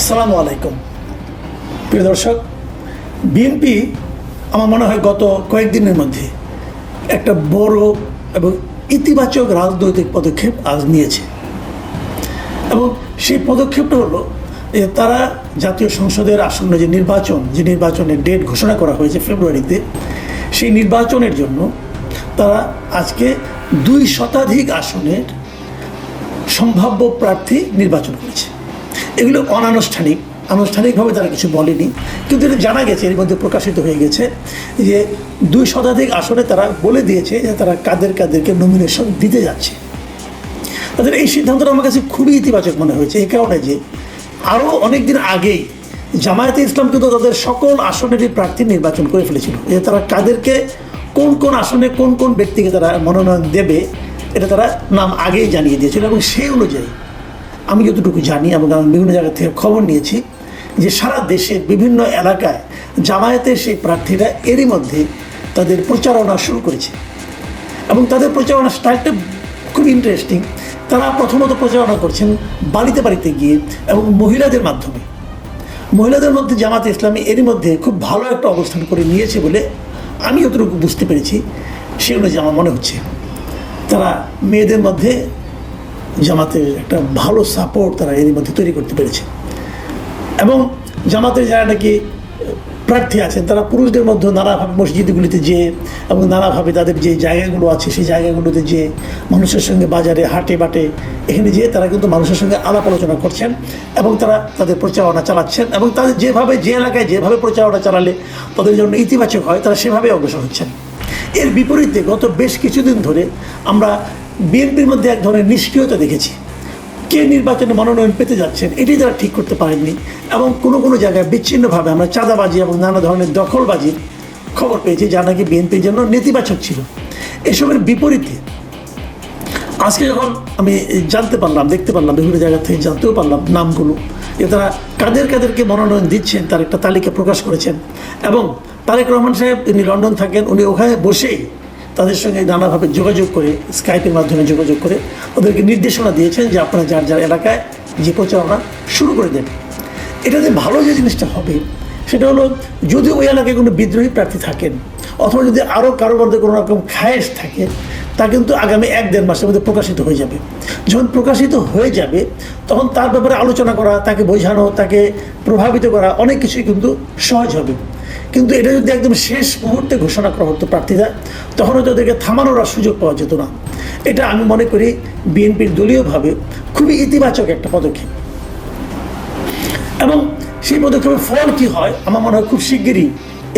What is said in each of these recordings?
আসসালামু আলাইকুম প্রিয় দর্শক। বিএনপি আমার মনে হয় গত কয়েকদিনের মধ্যে একটা বড় এবং ইতিবাচক রাজনৈতিক পদক্ষেপ আজ নিয়েছে, এবং সেই পদক্ষেপটা হলো যে তারা জাতীয় সংসদের আসন্ন যে নির্বাচনের ডেট ঘোষণা করা হয়েছে ফেব্রুয়ারিতে, সেই নির্বাচনের জন্য তারা আজকে 2 শতাধিক আসনের সম্ভাব্য প্রার্থী নির্বাচন করেছে। এগুলো আনুষ্ঠানিকভাবে তারা কিছু বলেনি, কিন্তু এটা জানা গেছে, এর মধ্যে প্রকাশিত হয়ে গেছে যে 2 শতাধিক আসনে তারা বলে দিয়েছে যে তারা কাদেরকে নমিনেশন দিতে যাচ্ছে। তাদের এই সিদ্ধান্তটা আমার কাছে খুবই ইতিবাচক মনে হয়েছে, এই কারণে যে আরও অনেক দিন আগেই জামায়াতে ইসলাম কিন্তু তাদের সকল আসনেরই প্রার্থী নির্বাচন করে ফেলেছিল, যে তারা কাদেরকে কোন আসনে কোন ব্যক্তিকে তারা মনোনয়ন দেবে এটা তারা নাম আগেই জানিয়ে দিয়েছিল। এবং সেই অনুযায়ী আমি যতটুকু জানি এবং আমি বিভিন্ন জায়গা থেকে খবর নিয়েছি যে সারা দেশের বিভিন্ন এলাকায় জামায়াতের সেই প্রার্থীরা এরই মধ্যে তাদের প্রচারণা শুরু করেছে, এবং তাদের প্রচারণা স্টাইলটা খুব ইন্টারেস্টিং। তারা প্রথমত প্রচারণা করছেন বাড়িতে গিয়ে এবং মহিলাদের মাধ্যমে। মহিলাদের মধ্যে জামায়াতে ইসলামী এরই মধ্যে খুব ভালো একটা অবস্থান করে নিয়েছে বলে আমি যতটুকু বুঝতে পেরেছি, সে অনুযায়ী আমার মনে হচ্ছে তারা মেয়েদের মধ্যে জামাতের একটা ভালো সাপোর্ট তারা এরই মধ্যে তৈরি করতে পেরেছে। এবং জামাতের যারা নাকি প্রার্থী আছেন তারা পুরুষদের মধ্যে নানাভাবে মসজিদগুলিতে যেয়ে এবং নানাভাবে তাদের যে জায়গাগুলো আছে সেই জায়গাগুলোতে যেয়ে মানুষের সঙ্গে বাজারে হাটে বাটে এখানে যেয়ে তারা কিন্তু মানুষের সঙ্গে আলাপ আলোচনা করছেন এবং তারা তাদের প্রচারণা চালাচ্ছেন, এবং তাদের যে এলাকায় যেভাবে প্রচারণা চালালে তাদের জন্য ইতিবাচক হয় তারা সেভাবে অগ্রসর হচ্ছেন। এর বিপরীতে গত বেশ কিছুদিন ধরে আমরা বিএনপির মধ্যে এক ধরনের নিষ্ক্রিয়তা দেখেছি। কে নির্বাচনে মনোনয়ন পেতে যাচ্ছেন এটি তারা ঠিক করতে পারেননি, এবং কোনো জায়গায় বিচ্ছিন্নভাবে আমরা চাঁদাবাজি এবং নানা ধরনের দখলবাজির খবর পেয়েছি যা নাকি বিএনপির জন্য নেতিবাচক ছিল। এসবের বিপরীতে আজকে যখন আমি দেখতে পারলাম বিভিন্ন জায়গা থেকে জানতেও পারলাম নামগুলো, যে তারা কাদেরকে মনোনয়ন দিচ্ছেন তার একটা তালিকা প্রকাশ করেছেন। এবং তারেক রহমান সাহেব তিনি লন্ডন থাকেন, উনি ওখানে বসেই তাদের সঙ্গে নানাভাবে যোগাযোগ করে স্কাইপের মাধ্যমে যোগাযোগ করে ওদেরকে নির্দেশনা দিয়েছেন যে আপনারা যার এলাকায় যে প্রচারণা শুরু করে দেন। এটাতে ভালো যে জিনিসটা হবে সেটা হলো, যদি ওই এলাকায় কোনো বিদ্রোহী প্রার্থী থাকেন অথবা যদি আরও কারোর মধ্যে কোনো রকম খায়েশ থাকে, তা কিন্তু আগামী 1-1.5 মাসের মধ্যে প্রকাশিত হয়ে যাবে। যখন প্রকাশিত হয়ে যাবে তখন তার ব্যাপারে আলোচনা করা, তাকে বোঝানো, তাকে প্রভাবিত করা অনেক কিছুই কিন্তু সহজ হবে। কিন্তু এটা যদি একদম শেষ মুহূর্তে ঘোষণা করা হতো প্রার্থীরা, তখন হয়তো ওদেরকে থামানোর আর সুযোগ পাওয়া যেত না। এটা আমি মনে করি বিএনপির দলীয়ভাবে খুবই ইতিবাচক একটা পদক্ষেপ, এবং সেই পদক্ষেপের ফল কী হয় আমার মনে হয় খুব শিগগিরই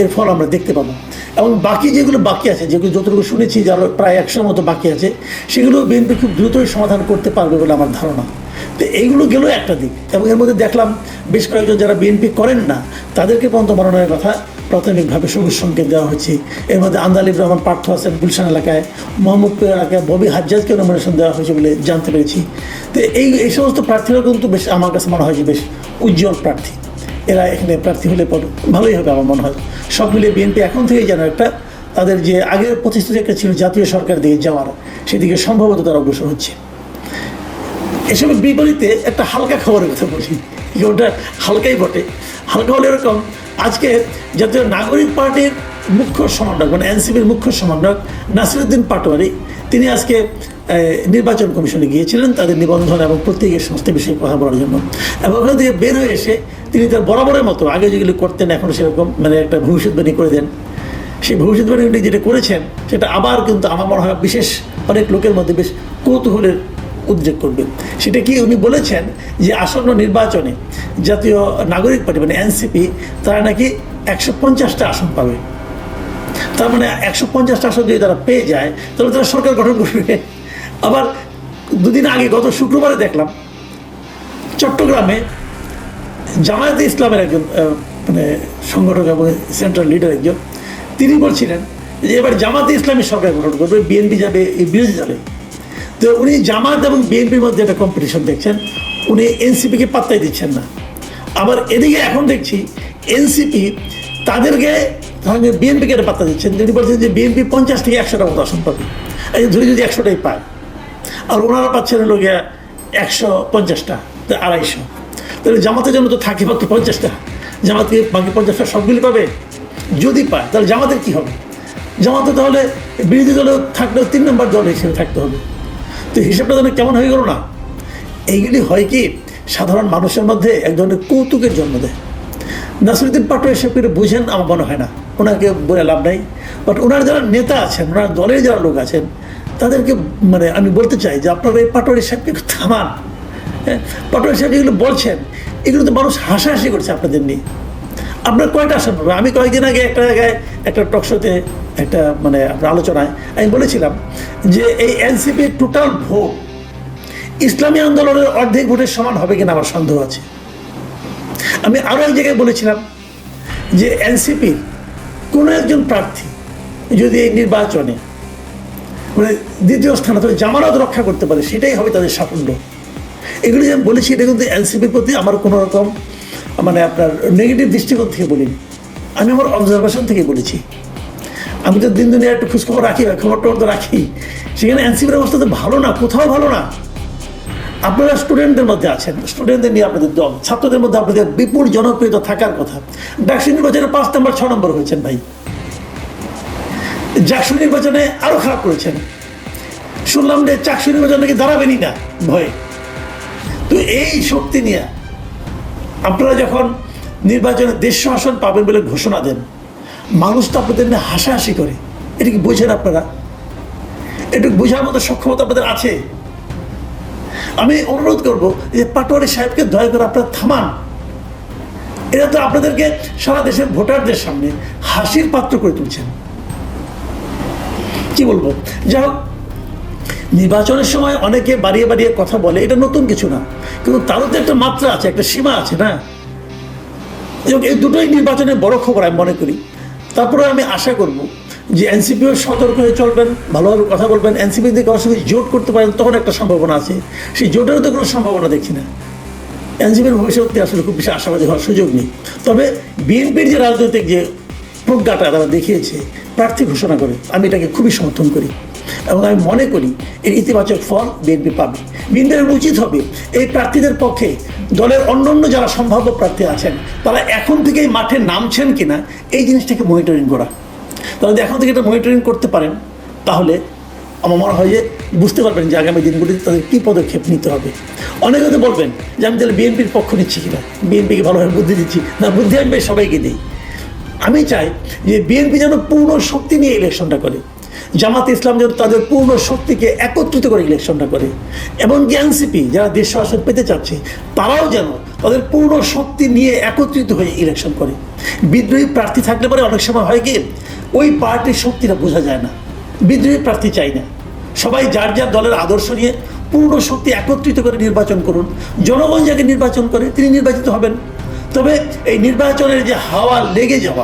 এর ফল আমরা দেখতে পাবো। এবং বাকি যেগুলো বাকি আছে, যেগুলো যতটুকু শুনেছি যারা প্রায় 100 মতো বাকি আছে, সেগুলো বিএনপি খুব দ্রুতই সমাধান করতে পারবে বলে আমার ধারণা। তো এইগুলো গেল একটা দিক, এবং এর মধ্যে দেখলাম বেশ কয়েকজন যারা বিএনপি করেন না তাদেরকে পর্যন্ত মনোনয়নের কথা প্রাথমিকভাবে সবুজ সংকেত দেওয়া হচ্ছে। এর মধ্যে আন্দালিব রহমান পার্থ আছেন গুলশান এলাকায়, মোহাম্মদপুর এলাকায় ববি হাজ্জাজকে নমিনেশন দেওয়া হয়েছে বলে জানতে পেরেছি। তো এই সমস্ত প্রার্থীরাও কিন্তু বেশ আমার কাছে মনে হয় যে বেশ উজ্জ্বল প্রার্থী। এরা এখানে প্রার্থী হলে ভালোই হবে আমার মনে হয়। সব মিলিয়ে বিএনপি এখন থেকেই যেন একটা তাদের যে আগের প্রতিশ্রুতি একটা ছিল জাতীয় সরকার দিকে যাওয়ার, সেদিকে সম্ভবত তারা অগ্রসর হচ্ছে। এসবের বিপরীতে একটা হালকা খবরের কথা বলি, ওটা হালকাই বটে। হালকা হলে এরকম, আজকে জাতীয় নাগরিক পার্টির মুখ্য সমন্বয়ক মানে এনসিপির মুখ্য সমন্বয়ক নাসিরউদ্দিন পাটোয়ারি তিনি আজকে নির্বাচন কমিশনে গিয়েছিলেন তাদের নিবন্ধন এবং প্রত্যেকের সমস্ত বিষয়ে কথা বলার জন্য। এবং ওখান থেকে বের হয়ে এসে তিনি তার বরাবরের মতো আগে যেগুলি করতেন এখন সেরকম মানে একটা ভবিষ্যৎবাণী করে দেন। সেই ভবিষ্যৎবাণী উনি যেটা করেছেন সেটা আবার কিন্তু আমার মনে হয় বিশেষ অনেক লোকের মধ্যে বেশ কৌতূহলের উদ্রেক করবে। সেটা কি উনি বলেছেন যে আসন্ন নির্বাচনে জাতীয় নাগরিক পার্টি মানে এনসিপি তারা নাকি 150টা আসন পাবে। তার মানে 150টা আসন যদি তারা পেয়ে যায় তাহলে তারা সরকার গঠন করবে। আবার দুদিন আগে গত শুক্রবারে দেখলাম চট্টগ্রামে জামায়াতে ইসলামের একজন মানে সংগঠক এবং সেন্ট্রাল লিডার একজন, তিনি বলছিলেন যে এবার জামায়াতে ইসলামী সরকার গঠন করবে, বিএনপি যাবে এই বিরোধী দলে। তো উনি জামাত এবং বিএনপির মধ্যে একটা কম্পিটিশন দেখছেন, উনি এনসিপিকে পাত্তাই দিচ্ছেন না। আবার এদিকে এখন দেখছি এনসিপি তাদেরকে বিএনপিকে একটা পাত্তা দিচ্ছেন, যিনি বলছেন যে বিএনপি 50 থেকে 100টা মতো আসন পাবে, ধরে যদি 100টাই পায়, আর ওনারা পাচ্ছেন হলো গিয়া 150টা 250। তাহলে জামাতের জন্য তো থাকে মাত্র 50টা, জামাতকে বাকি 50টা সবগুলি পাবে? যদি পায় তাহলে জামাতের কী হবে? জামাতে তাহলে বিরোধী দলে থাকলেও 3 নম্বর দল হিসেবে থাকতে হবে। তো হিসাবটা যেন কেমন হয়ে গেল না? এইগুলি হয় কি সাধারণ মানুষের মধ্যে এক ধরনের কৌতুকের জন্ম দেয়। নাসিরুদ্দিন পাটোয়ারি এসব করে বুঝেন আমার মনে হয় না, ওনাকে বলে লাভ নাই। বাট ওনার যারা নেতা আছেন, ওনার দলের যারা লোক আছেন, তাদেরকে মানে আমি বলতে চাই যে আপনারা এই পাটোয়ারি সাহেবকে একটু থামান। হ্যাঁ, পাটোয়ারি সাহেব যেগুলো বলছেন এগুলো তো মানুষ হাসাহাসি করছে আপনাদের নিয়ে। আপনার কয়টা আসন পাবে? আমি কয়েকদিন আগে একটা জায়গায় একটা টকশোতে একটা মানে আপনার আলোচনায় আমি বলেছিলাম যে এই এনসিপির টোটাল ভোট ইসলামী আন্দোলনের অর্ধেক ভোটের সমান হবে কিনা আমার সন্দেহ আছে। আমি আরও এক জায়গায় বলেছিলাম যে এনসিপির কোনো একজন প্রার্থী যদি এই নির্বাচনে মানে দ্বিতীয় স্থান অথবা জামানত রক্ষা করতে পারে, সেটাই হবে তাদের সাফল্য। এগুলি যে আমি বলেছি এটা কিন্তু এনসিপির প্রতি আমার কোনো রকম মানে আপনার নেগেটিভ দৃষ্টিকোণ থেকে বলিনি, আমি আমার অবজারভেশন থেকে বলেছি। আমি তো দিন দুনিয়া একটু খোঁজখবর রাখি, খবর টবর তো রাখি। সেখানে এনসিপির অবস্থা তো ভালো না, কোথাও ভালো না। আপনারা স্টুডেন্টদের মধ্যে আছেন, স্টুডেন্টদের নিয়ে আপনাদের দল, ছাত্রদের মধ্যে আপনাদের বিপুল জনপ্রিয়তা থাকার কথা। ডাকসু নির্বাচনে 5 নম্বর 6 নম্বর হয়েছেন ভাই। জাকসু নির্বাচনে আরও খারাপ করেছেন। শুনলাম যে চাকসু নির্বাচন নাকি দাঁড়াবেনই না ভয়ে। তো এই শক্তি নিয়ে আপনারা যখন নির্বাচনে 150 আসন পাবেন বলে ঘোষণা দেন, মানুষ তো আপনাদের নিয়ে হাসাহাসি করে। এটা কি বোঝেন আপনারা? একটু বোঝার মতো সক্ষমতা আপনাদের আছে? আমি অনুরোধ করবো যে পাটোয়ারি সাহেবকে দয়া করে আপনারা থামান। এরা তো আপনাদেরকে সারা দেশের ভোটারদের সামনে হাসির পাত্র করে তুলছেন। কি বলবো, যাই হোক, নির্বাচনের সময় অনেকে বাড়িয়ে বাড়িয়ে কথা বলে, এটা নতুন কিছু না, কিন্তু তারও তো একটা মাত্রা আছে, একটা সীমা আছে না? এবং এই দুটোই নির্বাচনের বড় খবর আমি মনে করি। তারপরে আমি আশা করব যে এনসিপিও সতর্ক হয়ে চলবেন, ভালোভাবে কথা বলবেন। এনসিপি যদি কারোর সঙ্গে জোট করতে পারেন তখন একটা সম্ভাবনা আছে, সেই জোটেরও তো কোনো সম্ভাবনা দেখছি না। এনসিপির ভবিষ্যতে আসলে খুব বেশি আশাবাদী হওয়ার সুযোগ নেই। তবে বিএনপির যে রাজনৈতিক যে প্রজ্ঞাটা তারা দেখিয়েছে প্রার্থী ঘোষণা করে, আমি এটাকে খুবই সমর্থন করি এবং আমি মনে করি এর ইতিবাচক ফল বিএনপি পাবে। বিএনপির উচিত হবে এই প্রার্থীদের পক্ষে দলের অন্যান্য যারা সম্ভাব্য প্রার্থী আছেন তারা এখন থেকেই মাঠে নামছেন কিনা এই জিনিসটাকে মনিটরিং করা। তারা যদি এখন থেকে এটা মনিটরিং করতে পারেন তাহলে আমার মনে হয় যে বুঝতে পারবেন যে আগামী দিনগুলিতে তাদের কী পদক্ষেপ নিতে হবে। অনেকে হয়তো বলবেন যে আমি তাহলে বিএনপির পক্ষ নিচ্ছি কিনা, বিএনপিকে ভালোভাবে বুদ্ধি দিচ্ছি না। বুদ্ধি আমি সবাইকে দিই। আমি চাই যে বিএনপি যেন পূর্ণ শক্তি নিয়ে ইলেকশনটা করে, জামাত ইসলাম যেন তাদের পূর্ণ শক্তিকে একত্রিত করে ইলেকশনটা করে, এবং এনসিপি যারা 150 আসন পেতে চাচ্ছে তারাও যেন তাদের পূর্ণ শক্তি নিয়ে একত্রিত হয়ে ইলেকশন করে। বিদ্রোহী প্রার্থী থাকলে পরে অনেক সময় হয় কি ওই পার্টির শক্তিটা বোঝা যায় না। বিদ্রোহী প্রার্থী চাই না, সবাই যার যার দলের আদর্শ নিয়ে পূর্ণ শক্তি একত্রিত করে নির্বাচন করুন। জনগণ যাকে নির্বাচন করে তিনি নির্বাচিত হবেন। তবে এই নির্বাচনের যে হাওয়া লেগে যাওয়া